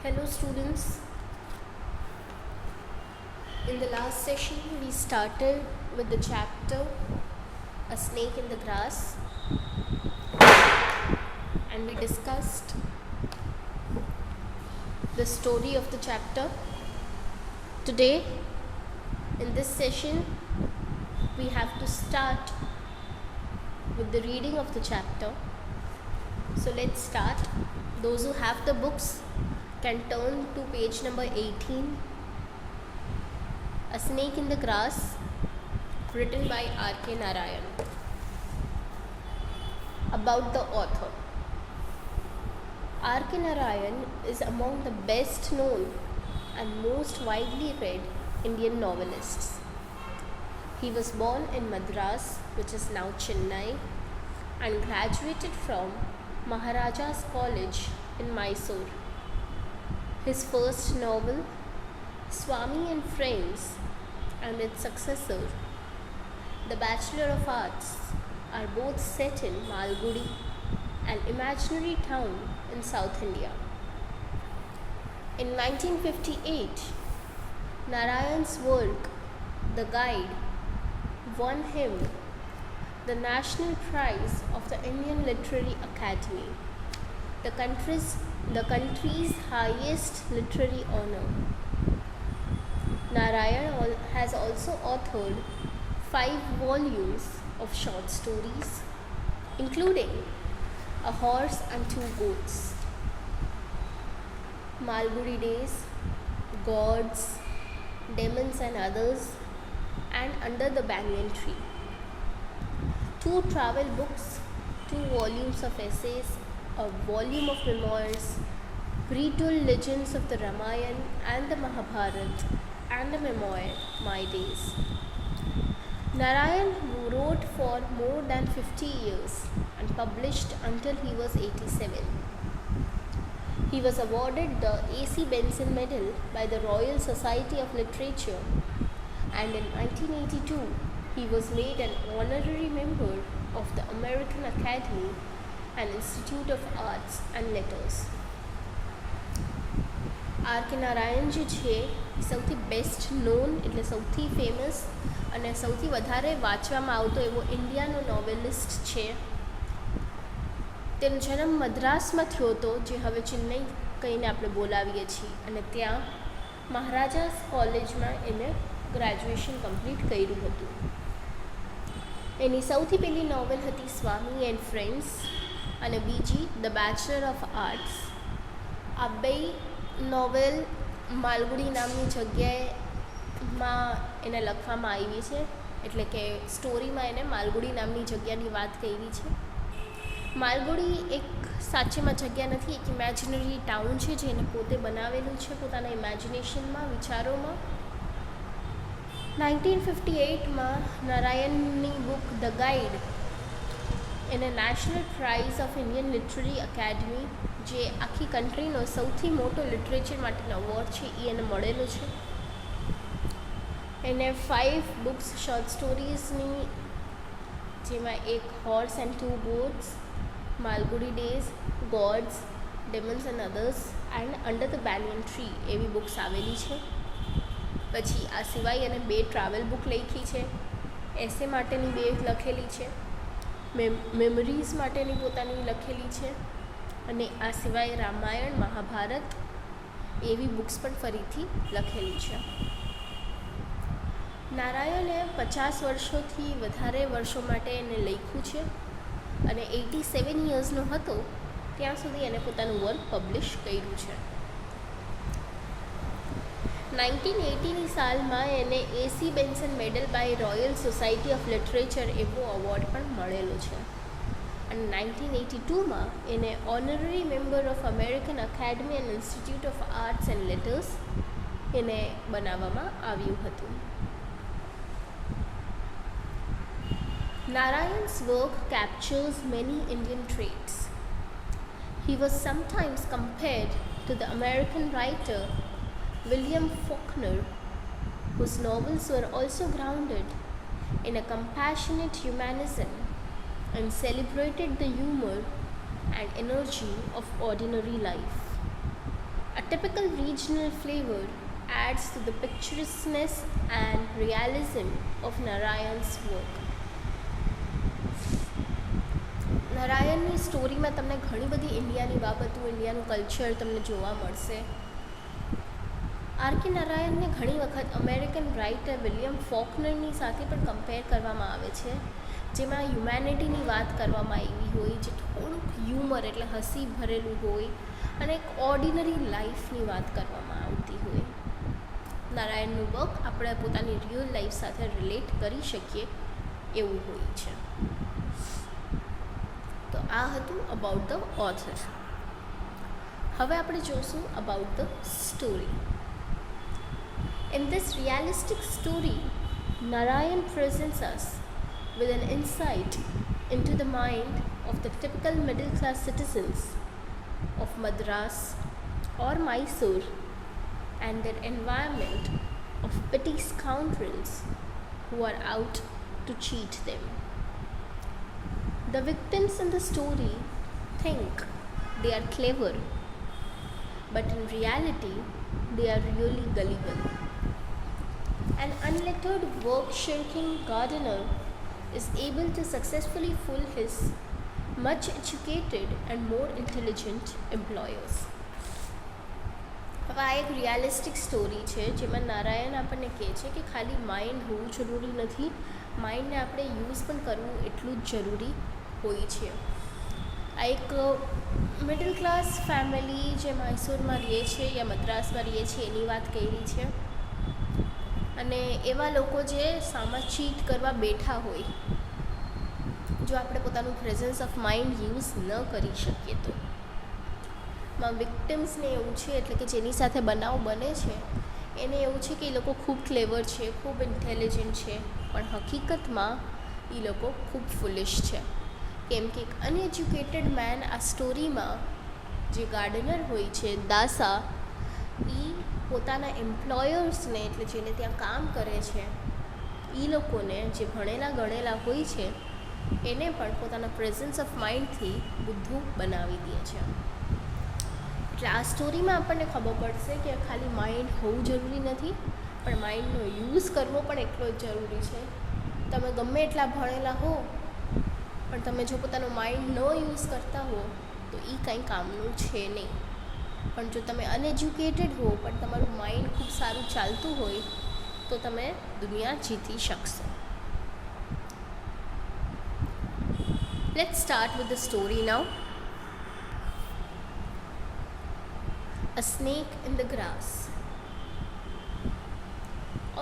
Hello students. In the last session we started with the chapter A Snake in the Grass and we discussed the story of the chapter. Today in this session we have to start with the reading of the chapter. So let's start. Those who have the books can turn to page number 18. A Snake in the Grass, written by R.K. Narayan. About the author. R.K. Narayan is among the best known and most widely read Indian novelists. He was born in Madras, which is now Chennai, and graduated from Maharaja's College in Mysore. His first novel, Swami and Friends, and its successor, The Bachelor of Arts, are both set in Malgudi, an imaginary town in South India. In 1958, Narayan's work, The Guide, won him the National Prize of the Indian Literary Academy, the country's highest literary honor. Narayan has also authored 5 volumes of short stories, including A Horse and Two Goats, Malgudi Days, Gods, Demons and Others, and Under the Banyan Tree. 2 travel books, 2 volumes of essays, a volume of memoirs, retold legends of the Ramayana and the Mahabharata, and a memoir, My Days. Narayan wrote for more than 50 years and published until he was 87. He was awarded the A.C. Benson Medal by the Royal Society of Literature, and in 1982 he was made an honorary member of the American Academy and Institute of Arts and Letters. R.K. Narayan જે છે સૌથી best non એટલે સૌથી famous અને સૌથી વધારે વાંચવામાં આવતો એવો ઇન્ડિયાનો નોવેલિસ્ટ છે. તેનો જન્મ મદ્રાસમાં થયો હતો, જે હવે ચેન્નઈ કહીને આપણે બોલાવીએ છીએ, અને ત્યાં મહારાજાસ કોલેજમાં એને ગ્રેજ્યુએશન કમ્પ્લીટ કર્યું હતું. એની સૌથી પહેલી નોવેલ હતી સ્વામી એન્ડ ફ્રેન્ડ્સ અને બીજી ધ બેચલર ઓફ આર્ટ્સ. આ બે નોવેલ માલગુડી નામની જગ્યાએમાં એને લખવામાં આવી છે, એટલે કે સ્ટોરીમાં એને માલગુડી નામની જગ્યાની વાત કરી છે. માલગુડી એક સાચેમાં જગ્યા નથી, એક ઇમેજિનરી ટાઉન છે જે એને પોતે બનાવેલું છે પોતાના ઇમેજિનેશનમાં, વિચારોમાં. 1958માં નારાયણની બુક ધ ગાઈડ એને national prize of Indian literary academy, જે આખી કન્ટ્રીનો સૌથી મોટો લિટરેચર માટેનો અવોર્ડ છે, એ એને મળેલો છે. એને 5 બુક્સ શોર્ટ સ્ટોરીઝની, જેમાં એક horse and two goats, Malgudi days, gods, demons and others and under the banyan tree એવી બુક્સ આવેલી છે. પછી આ સિવાય એને 2 ટ્રાવેલ બુક લખી છે, એસે માટેની 2 લખેલી છે, મેમરીઝ માટેની પોતાની લખેલી છે, અને આ સિવાય રામાયણ, મહાભારત એવી બુક્સ પણ ફરીથી લખેલી છે. નારાયણે 50 વર્ષોથી વધારે વર્ષો માટે એને લખ્યું છે, અને 87 યર્સનો હતો ત્યાં સુધી એને પોતાનું વર્ક પબ્લિશ કર્યું છે. 1980ની સાલમાં એને A.C. Benson medal by royal society of literature એવો અવોર્ડ પણ મળેલો છે. અને 1982માં એને honorary member of American academy and institute of arts and letters એને બનાવવામાં આવ્યું હતું. Narayan's work captures many Indian traits. He was sometimes compared to the American writer William Faulkner, whose novels were also grounded in a compassionate humanism and celebrated the humor and energy of ordinary life. A typical regional flavor adds to the picturesqueness and realism of Narayan's work. નારાયણની સ્ટોરીમાં તમને ઘણી બધી ઇન્ડિયાની બાબતો, ઇન્ડિયાનું culture તમને જોવા મળશે. R.K.. નારાયણને ઘણી વખત અમેરિકન રાઇટર વિલિયમ ફોકનરની સાથે પણ કમ્પેર કરવામાં આવે છે, જેમાં હ્યુમેનિટીની વાત કરવામાં આવી હોય, જે થોડુંક હ્યુમર એટલે હસી ભરેલું હોય અને એક ઓર્ડિનરી લાઈફની વાત કરવામાં આવતી હોય. નારાયણનું વર્ક આપણે પોતાની રિયલ લાઈફ સાથે રિલેટ કરી શકીએ એવું હોય છે. તો આ હતું અબાઉટ ધ ઓથર. હવે આપણે જોશું about the story. In this realistic story, Narayan presents us with an insight into the mind of the typical middle-class citizens of Madras or Mysore and their environment of petty scoundrels who are out to cheat them. The victims in the story think they are clever, but in reality, they are really gullible. An unlettered work-shirking gardener is able to successfully fool his much educated and more intelligent employers. હવે આ એક realistic story છે જેમાં નારાયણ આપણને કહે છે કે ખાલી માઇન્ડ હોવું જરૂરી નથી, માઇન્ડને આપણે યુઝ પણ કરવું એટલું જ જરૂરી હોય છે. આ એક મિડલ ક્લાસ ફેમિલી જે મૈસૂરમાં રહે છે યા મદ્રાસમાં રહે છે એની વાત કરી છે. અને એવા લોકો જે સામા ચીટ કરવા બેઠા હોય, જો આપણે પોતાનું પ્રેઝન્સ ઓફ માઇન્ડ યુઝ ન કરી શકીએ તો. વિક્ટિમ્સને એવું છે, એટલે કે જેની સાથે બનાવ બને છે એને એવું છે કે એ લોકો ખૂબ ક્લેવર છે, ખૂબ ઇન્ટેલિજન્ટ છે, પણ હકીકતમાં એ લોકો ખૂબ ફુલિશ છે. કેમ કે એક અનએજ્યુકેટેડ મેન આ સ્ટોરીમાં જે ગાર્ડનર હોય છે દાસા, એ પોતાના એમ્પ્લોયર્સને એટલે જેને ત્યાં કામ કરે છે એ લોકોને જે ભણેલા ગણેલા હોય છે એને પણ પોતાના પ્રેઝન્સ ઓફ માઇન્ડથી બુદ્ધુ બનાવી દે છે. એટલે આ સ્ટોરીમાં આપણને ખબર પડશે કે ખાલી માઇન્ડ હોવું જરૂરી નથી, પણ માઇન્ડનો યુઝ કરવો પણ એટલો જ જરૂરી છે. તમે ગમે એટલા ભણેલા હો પણ તમે જો પોતાનો માઇન્ડ ન યુઝ કરતા હો તો એ કંઈ કામનું છે નહીં. પણ જો તમે અનએજ્યુકેટેડ હો પણ તમારું માઇન્ડ ખૂબ સારું ચાલતું હોય તો તમે દુનિયા જીતી શકશો. Let's start with the story now. A snake in the grass.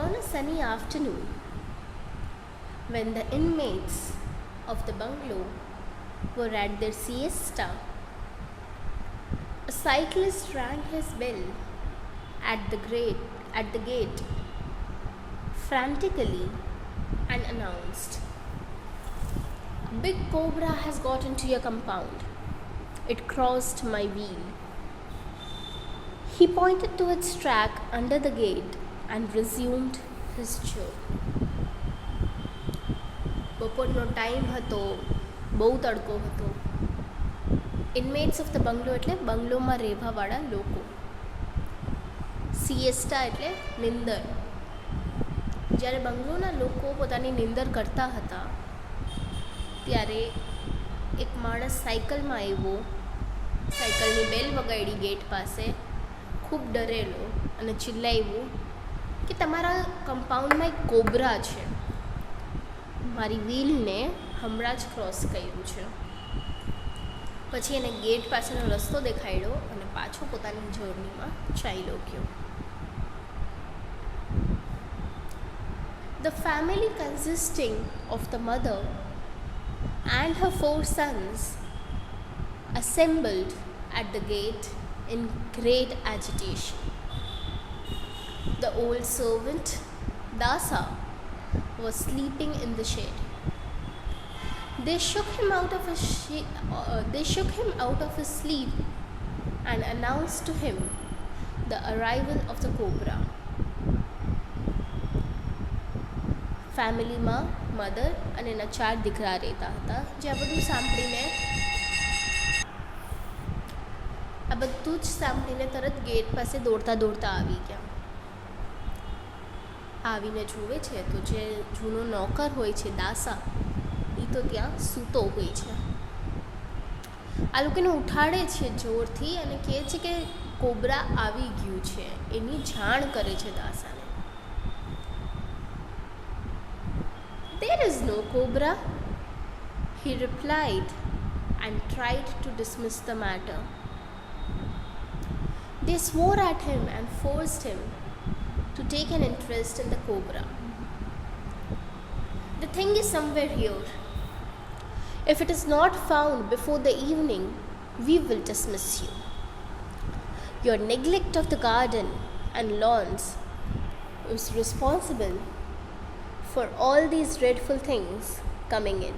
On a sunny afternoon, when the inmates of the bungalow were at their siesta, a cyclist rang his bell at the gate frantically and announced, "A big cobra has got into your compound. It crossed my wheel." He pointed to its track under the gate and resumed his journey. બપોરનો time હતો, બહુ તડકો હતો. ઇનમેટ્સ of the બંગલો એટલે બંગલોમાં રહેવાવાળા લોકો. સિએસ્ટા એટલે નિંદર. જ્યારે બંગલોના લોકો પોતાની નિંદર કરતા હતા ત્યારે એક માણસ સાયકલમાં આવ્યો, સાયકલની બેલ વગાડી ગેટ પાસે, ખૂબ ડરેલો અને ચિલ્લાવ્યું કે તમારા કમ્પાઉન્ડમાં એક કોબરા છે, મારી વ્હીલને હમણાં જ ક્રોસ કર્યું છે. પછી એને ગેટ પાસેનો રસ્તો દેખાડ્યો અને પાછો પોતાની જર્નીમાં ચાલ્યો ગયો. The family consisting of the mother and her 4 sons assembled at the gate in great agitation. The old servant, Dasa, was sleeping in the shed. They shook him out of his sleep and announced to him the arrival of the cobra. ફેમિલીમાં mother અને એના 4 દીકરા રહેતા હતા. જે આ બધું સાંભળીને આ બધું જ સાંભળીને તરત ગેટ પાસે દોડતા દોડતા આવી ગયા. આવીને જુએ છે તો જે જૂનો નોકર હોય છે દાસા, એ તો ત્યાં સૂતો હોય છે. આ લોકોને ઉઠાડે છે જોરથી અને કહે છે કે કોબરા આવી ગયું છે, એની જાણ કરે છે દાસાને. "There is no cobra," he replied and tried to dismiss the matter. They swore at him and forced him to take an interest in the cobra. "The thing is somewhere here. If it is not found before the evening, we will dismiss you. Your neglect of the garden and lawns is responsible for all these dreadful things coming in."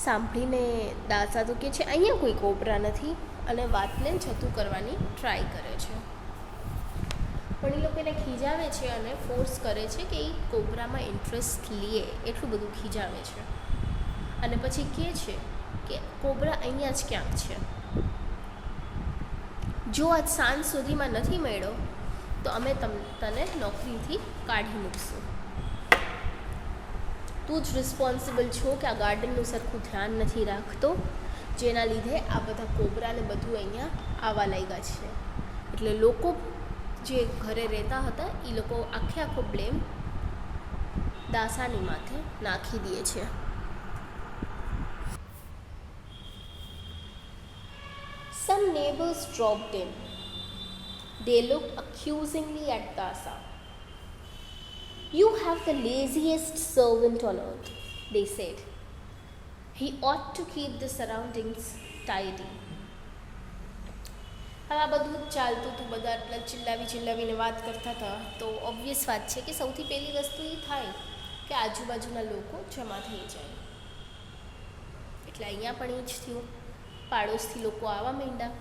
સાંભળીને દાસા તો કહે છે અહીંયા કોઈ cobra નથી અને વાતને જતું કરવાની ટ્રાય કરે છે. પણ એ લોકો એને ખીજાવે છે અને ફોર્સ કરે છે કે એ કોબરામાં ઇન્ટરેસ્ટ લે, એટલું બધું ખીજાવે છે. અને પછી કહે છે કે કોબરા અહીંયા જ ક્યાંક છે, જો આજ સાંજ સુધીમાં નથી મળ્યો તો અમે તને નોકરીથી કાઢી મૂકશું. તું જ રિસ્પોન્સિબલ છો કે આ ગાર્ડનનું સરખું ધ્યાન નથી રાખતો, જેના લીધે આ બધા કોબરાને બધું અહીંયા આવવા લાગ્યા છે. એટલે લોકો જે ઘરે રહેતા હતા એ લોકો આખો બ્લેમ દાસાની માથે નાખી દે છે. Some neighbors dropped in. They looked accusingly at Dasa. "You have the laziest servant on earth," they said. "He ought to keep the surroundings tidy." હવે આ બધું જ ચાલતું હતું, બધા એટલા ચિલ્લાવીને વાત કરતા હતા. તો ઓબ્વિયસ વાત છે કે સૌથી પહેલી વસ્તુ એ થાય કે આજુબાજુના લોકો જમા થઈ જાય. એટલે અહીંયા પણ એ જ થયું. પાડોશથી લોકો આવવા માંડ્યા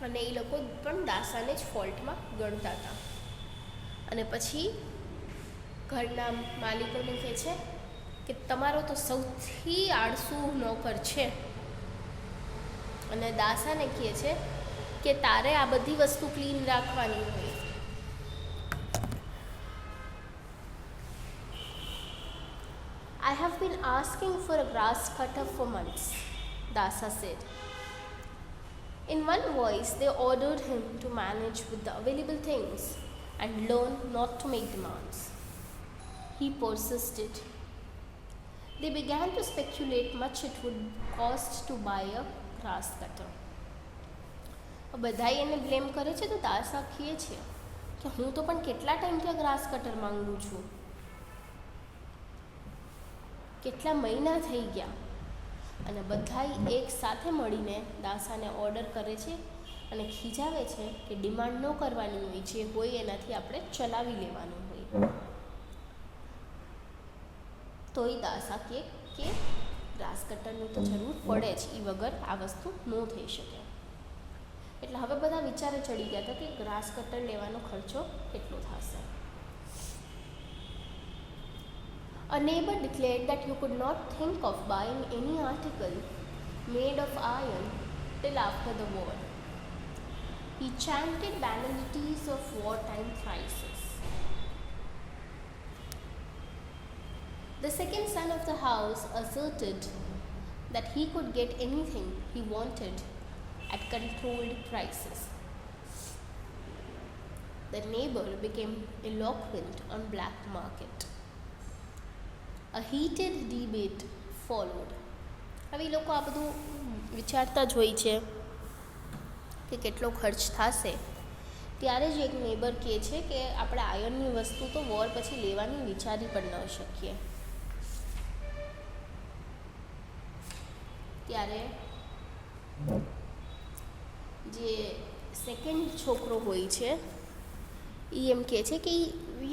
અને એ લોકો પણ દાસાને જ ફોલ્ટમાં ગણતા હતા. અને પછી ઘરના માલિકોને કહે છે કે તમારો તો સૌથી આળસુ નોકર છે. અને દાસાને કહે છે કે તારે આ બધી વસ્તુ ક્લીન રાખવાની હોય. "I have been asking for a grass cutter for months," Dasa said. In one voice, they ordered him to manage with the available things and learn not to make demands. He persisted. They began to speculate much it would cost to buy a grass cutter. બધા એને blame કરે છે તો દાસા કહે છે કે હું તો પણ કેટલા ટાઈમથી ગ્રાસ કટર માંગુ છું, કેટલા મહિના થઈ ગયા. અને બધા એક સાથે મળીને દાસાને ઓર્ડર કરે છે અને ખીજાવે છે કે ડિમાન્ડ ન કરવાની હોય, જે હોય એનાથી આપણે ચલાવી લેવાનું હોય. તો એ દાસા કે ગ્રાસ કટરની તો જરૂર પડે જ, એ વગર આ વસ્તુ ન થઈ શકે. એટલે હવે બધા વિચારે ચડી ગયા હતા કે ગ્રાસ કટર લેવાનો ખર્ચો કેટલો થશે. A neighbor declared that you could not think of buying any article made of iron till after the war. He chanted banalities of wartime crisis. The second son of the house asserted that he could get anything he wanted at controlled prices. The neighbor became eloquent on black market. A heated debate followed. હવે એ લોકો આ બધું વિચારતા જ હોય છે કે કેટલો ખર્ચ થશે. ત્યારે જ એક નેબર કહે છે કે આપણે આયર્નની વસ્તુ તો વોર પછી લેવાની વિચારી પણ ન શકીએ. ત્યારે જે સેકન્ડ છોકરો હોય છે એ એમ કહે છે કે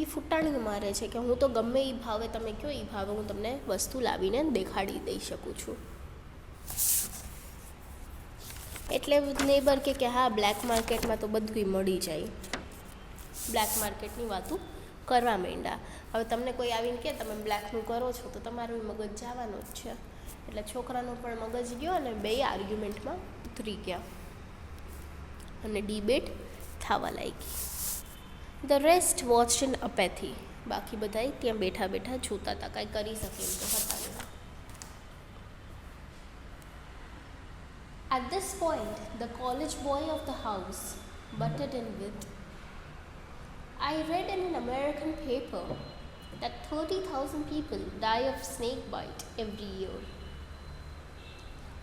એ ફૂટાણી મારે છે કે હું તો ગમે એ ભાવે તમે કહો એ ભાવે હું તમને વસ્તુ લાવીને દેખાડી દઈ શકું છું. એટલે નેબર કે હા બ્લેક માર્કેટમાં તો બધું મળી જાય. બ્લેક માર્કેટની વાતો કરવા માંડ્યા. હવે તમને કોઈ આવીને કે તમે બ્લેકનું કરો છો તો તમારું મગજ જવાનું જ છે. એટલે છોકરાનો પણ મગજ ગયો અને બે આર્ગ્યુમેન્ટમાં ઉતરી ગયા અને ડિબેટ થવા લાગી. The rest watched in apathy. બાકી બધાય ત્યાં બેઠા બેઠા જોતા હતા, કાંઈ કરી શકે એમ તો હતા નહીં. At this point, the college boy of the house butted in with, I read in an American paper that 30,000 people die of snake bite every year.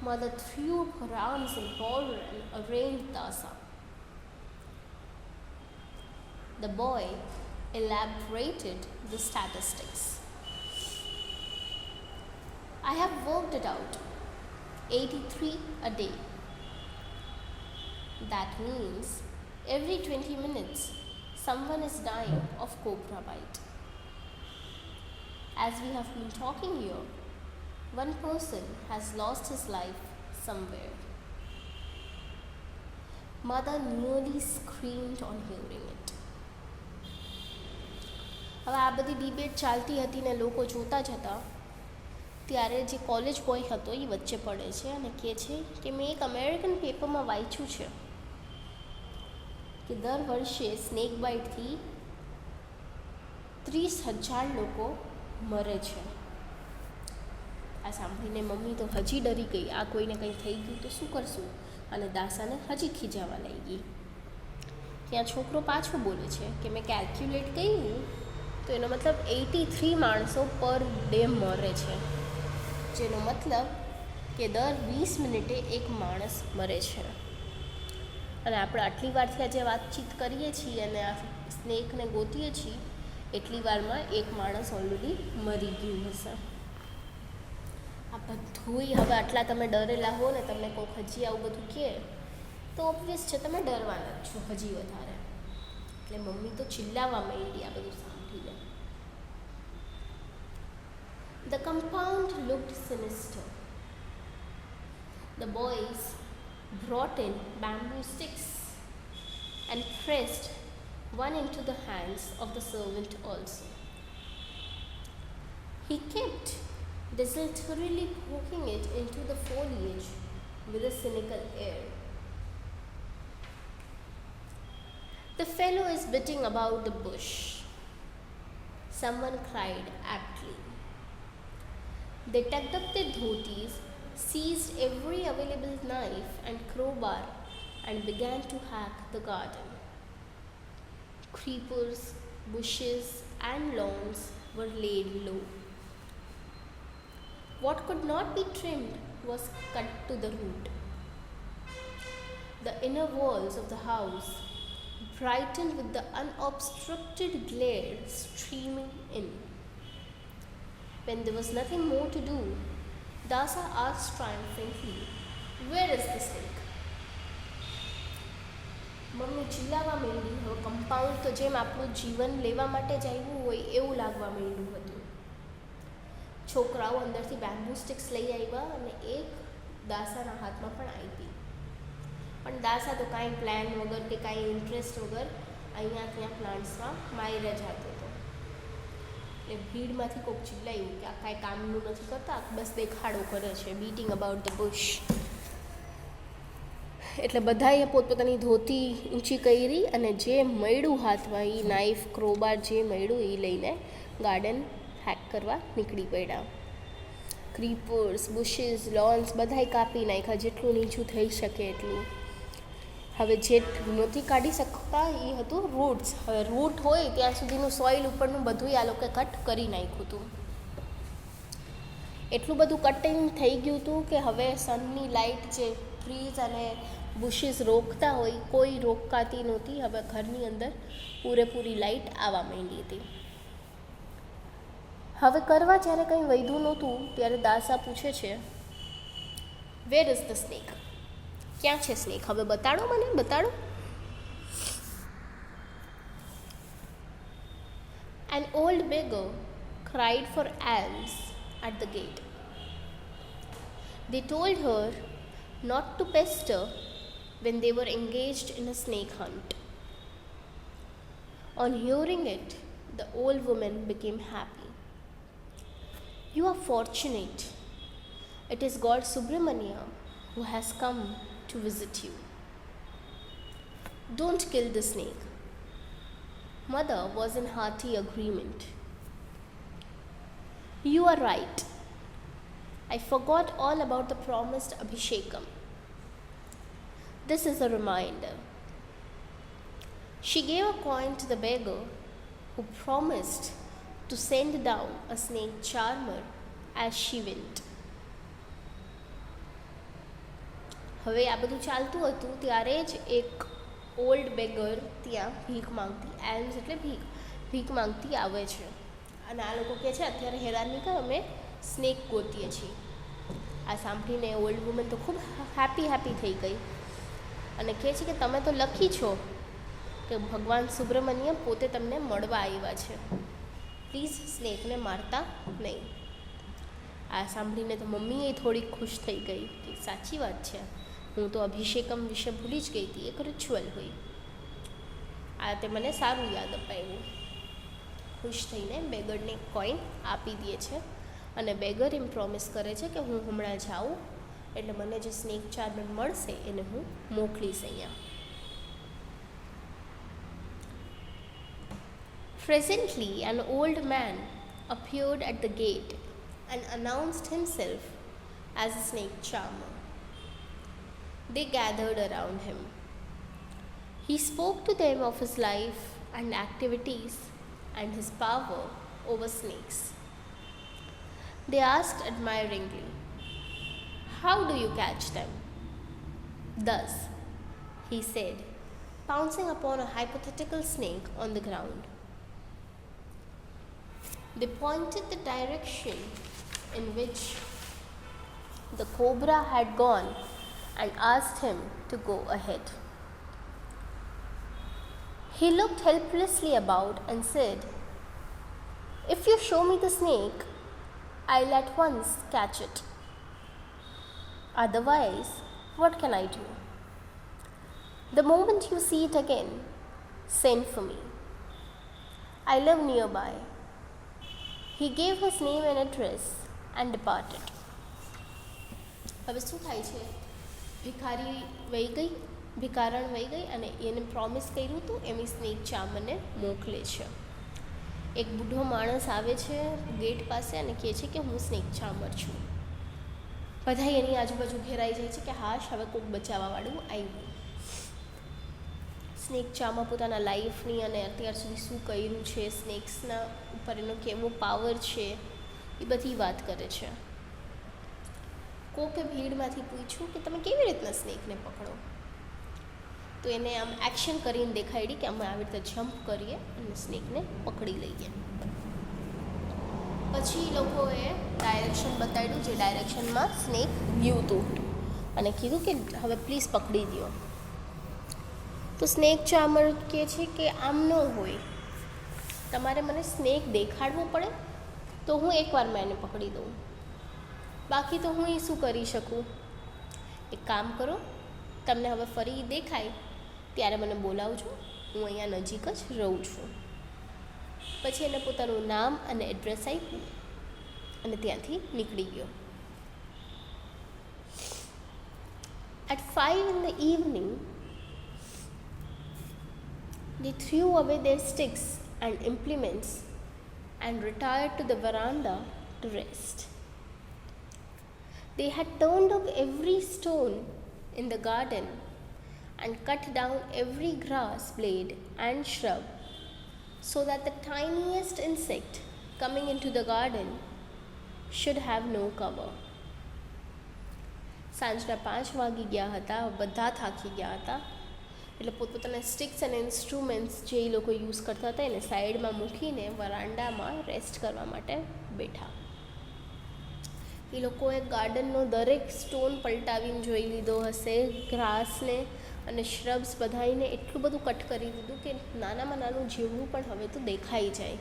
Mother threw up her arms in horror and arraigned Dasa. The boy elaborated the statistics. I have worked it out. 83 a day. That means every 20 minutes someone is dying of cobra bite. As we have been talking here, one person has lost his life somewhere. Mother nearly screamed on hearing it. હવે આ બધી debate ચાલતી હતી ને લોકો જોતા જ હતા ત્યારે જે કોલેજ બોય હતો એ વચ્ચે પડે છે અને કહે છે કે મેં એક અમેરિકન પેપરમાં વાંચ્યું છે કે દર વર્ષે સ્નેક બાઇટથી 30,000 લોકો મરે છે. આ સાંભળીને મમ્મી તો હજી ડરી ગઈ, આ કોઈને કંઈ થઈ ગયું તો શું કરશું, અને દાસાને હજી ખીજાવા લાગી. ત્યાં છોકરો પાછો બોલે છે કે મેં કેલ્ક્યુલેટ કર્યું તો એનો મતલબ 83 માણસો પર ડે મરે છે, જેનો મતલબ કે દર 20 મિનિટે એક માણસ મરે છે. અને આપણે આટલી વારથી આજે વાતચીત કરીએ છીએ અને આ સ્નેકને ગોતીએ છીએ એટલી વારમાં એક માણસ ઓલરેડી મરી ગયું હશે. આ બધુંય હવે આટલા તમે ડરેલા હો ને તમને કોઈક હજી આવું બધું કહે તો ઓબ્વિયસ છે તમે ડરવાના જ છો હજી વધારે. એટલે મમ્મી તો ચિલ્લાવા માંડી આ બધું સાંભળીને. The compound looked sinister. The boys brought in bamboo sticks and pressed one into the hands of the servant also. He kept desultorily poking it into the foliage with a cynical air. The fellow is beating about the bush, someone cried aptly. They tucked up their dhotis, seized every available knife and crowbar and began to hack the garden. Creepers, bushes and lawns were laid low. What could not be trimmed was cut to the root. The inner walls of the house brightened with the unobstructed glare streaming in. When there was nothing more to do, Dasa asked triumphantly, "Where is the snake?" Mummy ચિલ્લાવા માંડી. હવે compound તો જેમ આપણું જીવન લેવા માટે જ આવ્યું હોય એવું લાગવા માંડ્યું હતું. છોકરાઓ અંદરથી બેમ્બુ સ્ટિક્સ લઈ આવ્યા અને એક દાસાના હાથમાં પણ આપી. પણ દાસા તો કાંઈ પ્લાન વગર કે કાંઈ ઇન્ટરેસ્ટ વગર અહીંયા ત્યાં પ્લાન્ટ્સમાં માયરા જતો હતો. એટલે ભીડમાંથી કોઈક ચિલ્લાયું કે આ કાંઈ કામનું નથી કરતા, બસ દેખાડો કરે છે, બીટિંગ અબાઉટ ધ બુશ. એટલે બધાએ પોતપોતાની ધોતી ઊંચી કરી અને જે મળ્યું હાથમાં એ નાઇફ ક્રોબાર જે મળ્યું એ લઈને ગાર્ડન હેક કરવા નીકળી પડ્યા. ક્રીપર્સ, બુશીસ, લોન્સ બધાય કાપી નાખ્યા જેટલું નીચું થઈ શકે એટલું. હવે જે નહોતી કાઢી શકતા એ હતું રૂટ્સ. હવે રૂટ હોય ત્યાં સુધીનું સોઇલ ઉપરનું બધું આ લોકોએ કટ કરી નાખ્યું હતું. એટલું બધું કટિંગ થઈ ગયું હતું કે હવે સનની લાઇટ જે ટ્રીઝ અને બુશીસ રોકતા હોય કોઈ રોકાતી નહોતી. હવે ઘરની અંદર પૂરેપૂરી લાઇટ આવવા માંડી હતી. હવે કરવા જ્યારે કંઈ વૈધું નહોતું ત્યારે દાસા પૂછે છે, "વેર ઇઝ ધ સ્નેક?" ક્યાં છે સ્નેક? હવે બતાડો, મને બતાડો. An old beggar cried for alms at the gate. They told her not to pester when they were engaged in a snake hunt. On hearing it, the old woman became happy. "You are fortunate. It is God Subramania who has come to visit you. Don't kill the snake." Mother was in hearty agreement. "You are right. I forgot all about the promised Abhishekam. This is a reminder." She gave a coin to the beggar, who promised to send down a snake charmer as she went. હવે આ બધું ચાલતું હતું ત્યારે જ એક old beggar ત્યાં ભીખ માંગતી, એલ્મ્સ એટલે ભીખ માંગતી આવે છે. અને આ લોકો કહે છે અત્યારે હેરાન નહીં કર, અમે સ્નેક ગોતીએ છીએ. આ સાંભળીને ઓલ્ડ વુમન તો ખૂબ હેપી થઈ ગઈ અને કહે છે કે તમે તો લકી છો કે ભગવાન સુબ્રમણ્ય પોતે તમને મળવા આવ્યા છે. પ્લીઝ સ્નેકને મારતા નહીં. આ સાંભળીને તો મમ્મી એ થોડી ખુશ થઈ ગઈ કે સાચી વાત છે, હું તો અભિષેકમ વિશે ભૂલી જ ગઈ હતી, એક રિચ્યુઅલ હોય. આ તે મને સારું યાદ અપાવ્યું. ખુશ થઈને બેગરને કોઈન આપી દે છે અને બેગર એમ પ્રોમિસ કરે છે કે હું હમણાં જાઉં એટલે મને જે સ્નેક ચાર્મર મળશે એને હું મોકલીશ અહીંયા. Presently, an old man appeared at the gate and announced himself as a snake charmer. They gathered around him. He spoke to them of his life and activities and his power over snakes. They asked admiringly, "How do you catch them?" "Thus," he said, pouncing upon a hypothetical snake on the ground. They pointed the direction in which the cobra had gone and asked him to go ahead. He looked helplessly about and said, "If you show me the snake, I'll at once catch it. Otherwise, what can I do? The moment you see it again, send for me. I live nearby." He gave his name and address and departed. હવે શું થાય છે, ભિખારણ વહી ગઈ અને એને promise કર્યું હતું એમ સ્નેક ચાર્મરને મોકલે છે. એક બુઢો માણસ આવે છે ગેટ પાસે અને કહે છે કે હું સ્નેક ચાર્મર છું. બધા એની આજુબાજુ ઘેરાઈ જાય છે કે હાશ હવે કોઈક બચાવવાવાળું આવ્યું. સ્નેક ચાર્મર પોતાના લાઈફની અને અત્યાર સુધી શું કર્યું છે, સ્નેક્સના ઉપર એનો કેવો પાવર છે એ બધી વાત કરે છે. કોકે ભીડમાંથી પૂછ્યું કે તમે કેવી રીતના સ્નેકને પકડો, તો એને આમ એક્શન કરીને દેખાડી કે અમે આવી રીતે જમ્પ કરીએ અને સ્નેકને પકડી લઈએ. પછી લોકોએ ડાયરેક્શન બતાવ્યું જે ડાયરેક્શનમાં સ્નેક ગયું હતું અને કીધું કે હવે પ્લીઝ પકડી દો. તો સ્નેક ચાર્મર કહે છે કે આમ ન હોય, તમારે મને સ્નેક દેખાડવો પડે તો હું એકવારમાં એને પકડી દઉં, બાકી તો હું એ શું કરી શકું. એક કામ કરો, તમને હવે ફરી દેખાય ત્યારે મને બોલાવજો, હું અહીંયા નજીક જ રહું છું. પછી એને પોતાનું નામ અને એડ્રેસ આપ્યું અને ત્યાંથી નીકળી ગયો. At 5 in the evening, they threw away their sticks and implements and retired to the veranda to rest. They had turned up every stone in the garden and cut down every grass blade and shrub so that the tiniest insect coming into the garden should have no cover. સાંજના 5 વાગી ગયા હતા, બધા થાકી ગયા હતા એટલે પોતપોતાના સ્ટિક્સ અને ઇન્સ્ટ્રુમેન્ટ્સ જે એ લોકો યુઝ કરતા હતા એને સાઈડમાં મૂકીને વરાંડામાં રેસ્ટ કરવા માટે બેઠા. એ લોકોએ ગાર્ડનનો દરેક સ્ટોન પલટાવીને જોઈ લીધો હશે, ગ્રાસને અને શ્રબ્સ બધાઈને એટલું બધું કટ કરી દીધું કે નાનામાં નાનું જીવડું પણ હવે તો દેખાઈ જાય.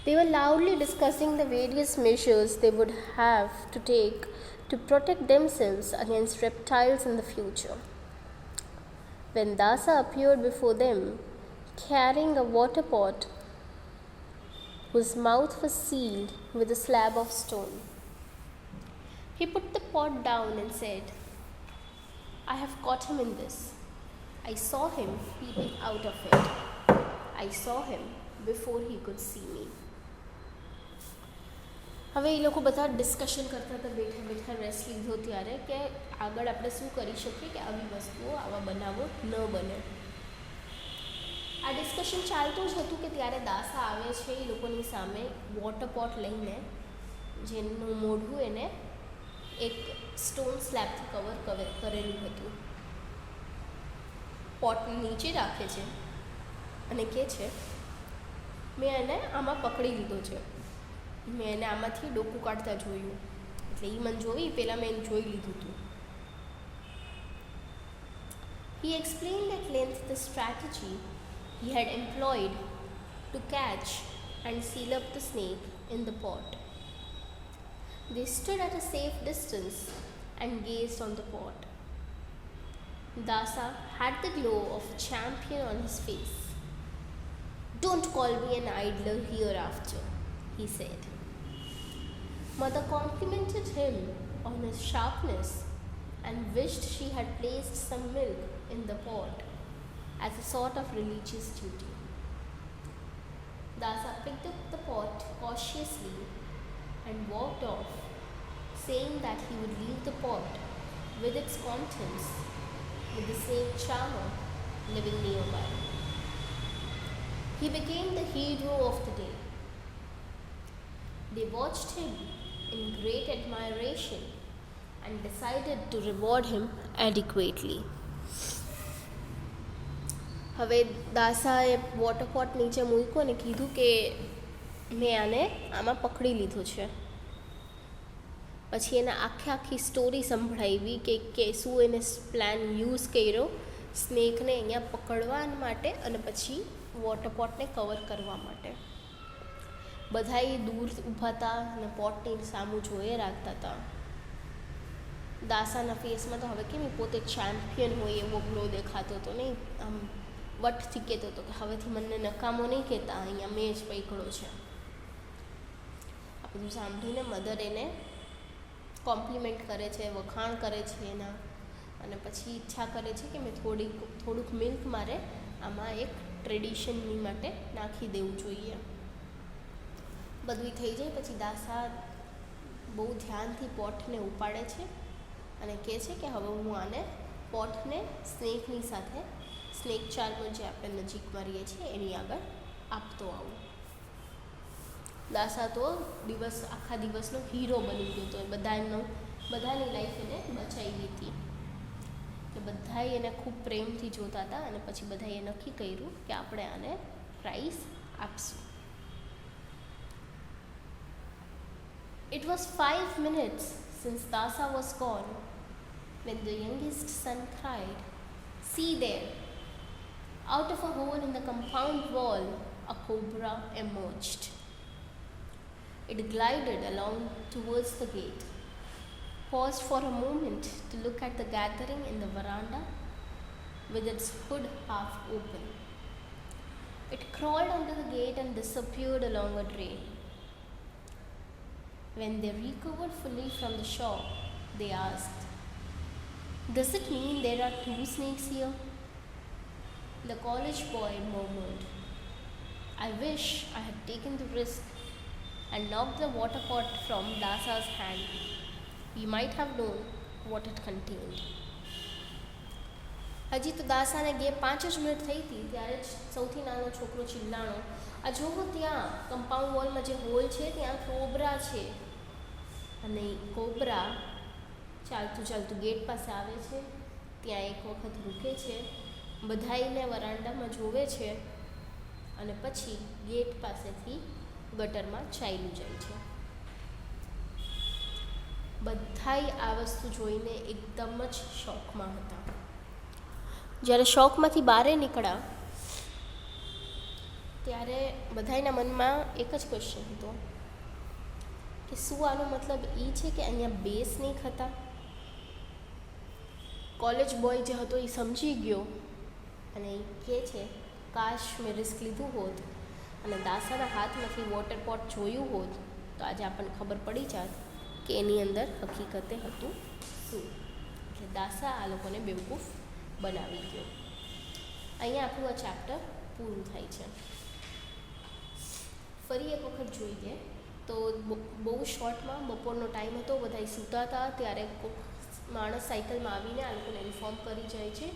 They were loudly discussing the various measures they would have to take to protect themselves against reptiles in the future. When Dasa appeared before them, carrying a water pot whose mouth was sealed with a slab of stone. He put the pot down and said, "I have caught him in this. I saw him peeping out of it. I saw him before he could see me." હવે એ લોકો બધા discussion કરતા હતા બેઠા બેઠા rest લીધો ત્યારે કે આગળ આપણે શું કરી શકીએ કે આવી વસ્તુઓ આવા બનાવો ન બને. આ ડિસ્કશન ચાલતું જ હતું કે ત્યારે દાસા આવે છે એ લોકોની સામે વોટર પોટ લઈને, જેનું મોઢું એને એક સ્ટોન સ્લેબથી કવર કરેલું હતું. પોટને નીચે રાખે છે અને કહે છે, "મેં એને આમાં પકડી લીધો છે. મેં એને આમાંથી ડોકું કાઢતા જોયું." એટલે એ મને જોઈ પહેલાં મેં એને જોઈ લીધું હતું. He explained at length the strategy he had employed to catch and seal up the snake in the pot. They stood at a safe distance and gazed on the pot. Dasa had the glow of a champion on his face. "Don't call me an idler hereafter," he said. Mother complimented him on his sharpness and wished she had placed some milk in the pot as a sort of religious duty. Dasa picked up the pot cautiously and walked off, saying that he would leave the pot with its contents with the snake charmer living nearby. He became the hero of the day. They watched him in great admiration and decided to reward him adequately. હવે દાસાએ water pot નીચે મૂક્યો અને કીધું કે મેં આને આમાં પકડી લીધો છે. પછી એને આખી સ્ટોરી સંભળાવી કે શું એને પ્લાન યુઝ કર્યો સ્નેકને અહીંયા પકડવા માટે અને પછી વોટર પોટને કવર કરવા માટે. બધાએ દૂર ઊભા હતા અને પોટની સામું જોઈ રાખતા હતા. દાસાના ફેસમાં તો હવે કેમ પોતે ચેમ્પિયન હોય એવો ગ્લો દેખાતો હતો નહીં. આમ વટથી કહેતો હતો કે હવેથી મને નકામો નહીં કહેતા, અહીંયા મેં જ પકડ્યો છે. આ બધું સાંભળીને મધર એને કોમ્પ્લિમેન્ટ કરે છે, વખાણ કરે છે એના, અને પછી ઈચ્છા કરે છે કે મેં થોડુંક મિલ્ક મારે આમાં એક ટ્રેડિશનની માટે નાખી દેવું જોઈએ. બધું થઈ જાય પછી દાસા બહુ ધ્યાનથી પોટને ઉપાડે છે અને કહે છે કે હવે હું આને પોટને સ્નેકની સાથે સ્નેક ચાર્મર જે આપણે નજીકમાં રહીએ છીએ એની આગળ આપતો આવું. દાસા તો આખા દિવસનો હીરો બની ગયો હતો. બધાની લાઈફ એને બચાવી હતી કે બધાએ એને ખૂબ પ્રેમથી જોતા હતા અને પછી બધાએ નક્કી કર્યું કે આપણે આને પ્રાઇઝ આપશું. It was 5 minutes since Dasa was gone when the youngest son cried, "See there!" Out of a hole in the compound wall, a cobra emerged. It glided along towards the gate, paused for a moment to look at the gathering in the veranda with its hood half open. It crawled under the gate and disappeared along a drain. When they recovered fully from the shock, they asked, "Does it mean there are 2 snakes here?" The college boy murmured, "I wish I had taken the risk and knocked the water pot from Dasa's hand. We might have known what it contained." હજી તો દાસાને 5 જ minute થઈ હતી ત્યારે જ સૌથી નાનો છોકરો ચિલ્લાણો, "આ જોવો ત્યાં કમ્પાઉન્ડ વોલમાં જે હોલ છે ત્યાં કોબરા છે." અને કોબરા ચાલતું ગેટ પાસે આવે છે, ત્યાં એક વખત રૂકે છે, બધાઈને વરાંડામાં જોવે છે અને પછી ગેટ પાસેથી ગટરમાં ચાલ્યું જાય છે. બધાય આ વસ્તુ જોઈને એકદમ જ શોકમાં હતા. જ્યારે શોકમાંથી બહાર નીકળ્યા ત્યારે બધાયના મનમાં એક જ ક્વેશ્ચન હતો કે શું આનો મતલબ એ છે કે અહીંયા 2 સ્નેક હતા? કોલેજ બોય જે હતો એ સમજી ગયો અને એ કહે છે, "કાશ મેં રિસ્ક લીધું હોત અને દાસાના હાથમાંથી વોટર પોટ જોયું હોત તો આજે આપણને ખબર પડી જાત કે એની અંદર હકીકતે હતું શું. એટલે દાસા આ લોકોને બેવકૂફ બનાવી ગયો. અહીંયા આપણું આ ચેપ્ટર પૂરું થાય છે. ફરી એક વખત જોઈએ તો બહુ શોર્ટમાં બપોરનો ટાઈમ હતો, બધા સૂતા હતા, ત્યારે માણસ સાયકલમાં આવીને આ લોકોને ઇન્ફોર્મ કરી જાય છે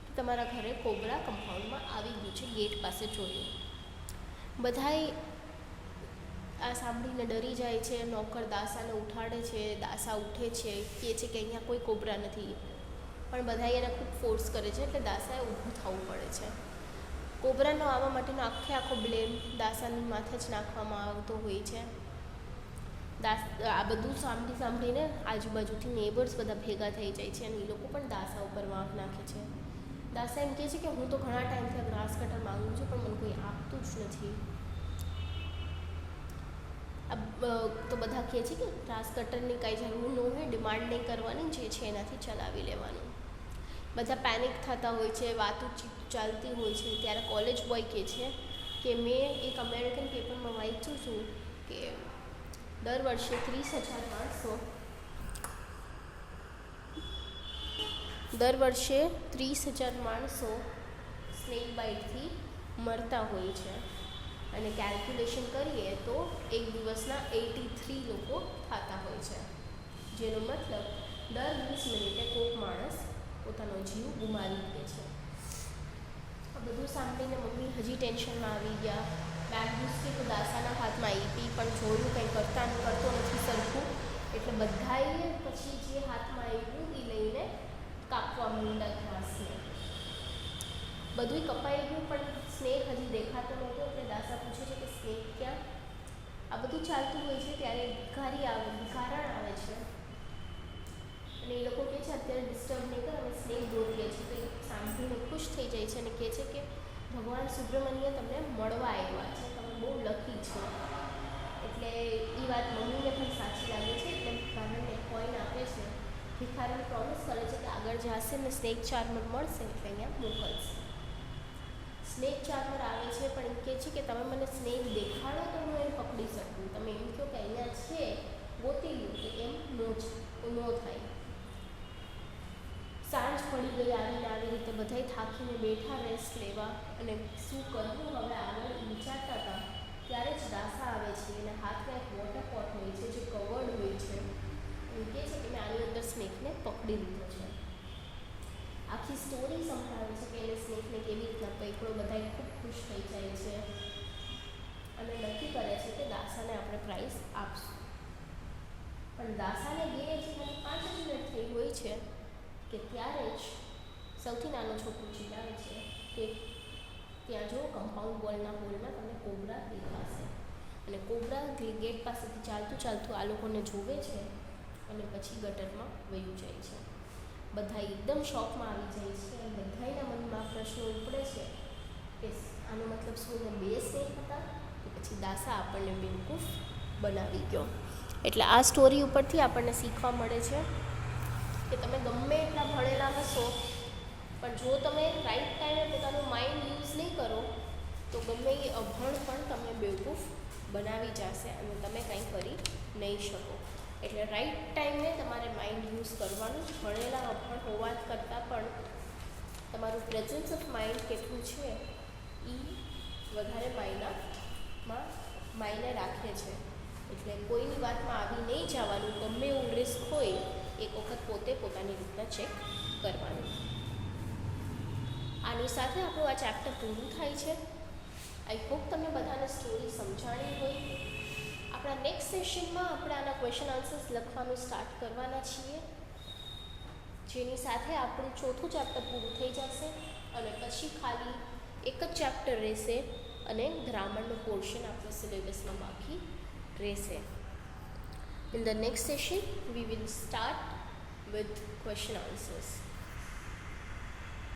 કે તમારા ઘરે કોબરા કમ્પાઉન્ડમાં આવી ગયું છે, ગેટ પાસે જોયું. બધાએ આ સાંભળીને ડરી જાય છે. નોકર દાસાને ઉઠાડે છે, દાસા ઉઠે છે, કહે છે કે અહીંયા કોઈ કોબરા નથી, પણ બધા એને ખૂબ ફોર્સ કરે છે એટલે દાસાએ ઊભું થવું પડે છે. કોબરાનો આવવા માટેનો આખો બ્લેમ દાસાની માથે જ નાખવામાં આવતો હોય છે. આ બધું સાંભળીને આજુબાજુથી નેબર્સ બધા ભેગા થઈ જાય છે અને એ લોકો પણ દાસા ઉપર વાંક નાખે છે. દાસા એમ કહે છે કે હું તો ઘણા ટાઈમથી ગ્રાસ કટર માગું છું પણ મને કોઈ આપતું જ નથી. તો બધા કહે છે કે ગ્રાસ કટરની કાંઈ જરૂર ન હોય, ડિમાન્ડ નહીં કરવાની, જે છે એનાથી ચલાવી લેવાનું. બધા પેનિક થતા હોય છે, વાતો ચાલતી હોય છે. ત્યારે કોલેજ બોય કહે છે કે મેં એક અમેરિકન પેપરમાં વાંચ્યું છું કે દર વર્ષે 30,000 માણસો સ્નેક બાઇટથી મરતા હોય છે અને કેલ્ક્યુલેશન કરીએ તો એક દિવસના 83 લોકો થતા હોય છે, જેનો મતલબ દર 20 મિનિટે કોઈક માણસ પોતાનો જીવ ગુમાવી દે છે. આ બધું સાંભળીને મમ્મી હજી ટેન્શનમાં આવી ગયા. બેગ દૂસરી તો દાસાના હાથમાં આપી પણ જોયું કંઈ કરતો નથી સરખું, એટલે બધાએ પછી જે હાથમાં આવ્યું એ લઈને કાપવા માંડ્યા ઘાસને. બધું કપાઈ ગયું પણ સ્નેક હજી દેખાતો નહોતો, એટલે દાસા પૂછે છે કે સ્નેક ક્યાં? આ બધું ચાલતું હોય છે ત્યારે ભિખારણ આવે છે અને એ લોકો કહે છે અત્યારે ડિસ્ટર્બ નહીં કર, અમે સ્નેક ગોતીએ છીએ. તો એ સાંભળીને ખુશ થઈ જાય છે અને કહે છે કે ભગવાન સુબ્રમણ્ય તમને મળવા આવ્યા છે, તમે બહુ લકી છો. એટલે એ વાત મમ્મીને પણ સાચી લાગે છે, એટલે ભિખારણને કોઈન આપે છે. ભિખારણ પ્રોમિસ કરે છે કે આગળ જશે ને સ્નેક ચાર્મર મળશે એટલે અહીંયા મોકલશે. સ્નેક ચાર્મર આવે છે પણ એમ કહે છે કે તમે મને સ્નેક દેખાડો તો હું એને પકડી શકું, તમે એમ કહો કે અહીંયા છે ગોતી લો તો એમ ન થાય. સાંજ પડી ગઈ, આવીને આવી રીતે બધાય થાકીને બેઠા રેસ્ટ લેવા અને શું કરવું હવે આગળ વિચારતા હતા. ત્યારે જ દાસા આવે છે, એના હાથમાં એક વોટર પોટ હોય છે જે કવર્ડ હોય છે. એમ કહે છે કે મેં આની અંદર સ્નેકને પકડી લીધો છે. આખી સ્ટોરી સંભળાવે છે કે એને સ્નેકને કેવી રીતના પકડ્યો. બધાય ખૂબ ખુશ થઈ જાય છે અને નક્કી કરે છે કે દાસાને આપણે પ્રાઇઝ આપશું. પણ દાસાને ગયે છે ખાલી 5 મિનિટ થઈ હોય છે કે ત્યારે જ સૌથી નાનો છોકરો ચિલ્લાવે છે કે ત્યાં જો કમ્પાઉન્ડ વોલના હોલમાં તમને કોબરા દેખાશે. અને કોબરા ગેટ પાસેથી ચાલતું આ લોકોને જોવે છે અને પછી ગટરમાં વયું જાય છે. બધા એકદમ શોકમાં આવી જાય છે અને બધાના મનમાં પ્રશ્નો ઉપડે છે કે આનો મતલબ શું, બે સ્નેક હતા કે પછી દાસા આપણને બેવકૂફ બનાવી ગયો. એટલે આ સ્ટોરી ઉપરથી આપણને શીખવા મળે છે કે તમે ગમે એટલા ભણેલા હશો પણ જો તમે રાઈટ ટાઈમે પોતાનું માઇન્ડ યુઝ નહીં કરો તો ગમે એ અભણ પણ તમે બેવકૂફ બનાવી જશે અને તમે કંઈ કરી નહીં શકો. એટલે રાઈટ ટાઈમે તમારે માઇન્ડ યુઝ કરવાનું. ભણેલા અભણ હોવા કરતાં પણ તમારું પ્રેઝન્સ ઓફ માઇન્ડ કેટલું છે એ વધારે માયને રાખે છે. એટલે કોઈની વાતમાં આવી નહીં જવાનું. ગમે એવું રિસ્ક હોય એક વખત પોતે પોતાની રીતના ચેક કરવાનું. આની સાથે આપણું આ ચેપ્ટર પૂરું થાય છે. આઈ હોપ તમને બધાને સ્ટોરી સમજાણી હોય. આપણા નેક્સ્ટ સેશનમાં આપણે આના ક્વેશ્ચન આન્સર્સ લખવાનું સ્ટાર્ટ કરવાના છીએ, જેની સાથે આપણું ચોથું ચેપ્ટર પૂરું થઈ જશે અને પછી ખાલી એક જ ચેપ્ટર રહેશે અને ગ્રામરનો પોર્શન આપણા સિલેબસમાં બાકી રહેશે. In the next session, we will start with question answers.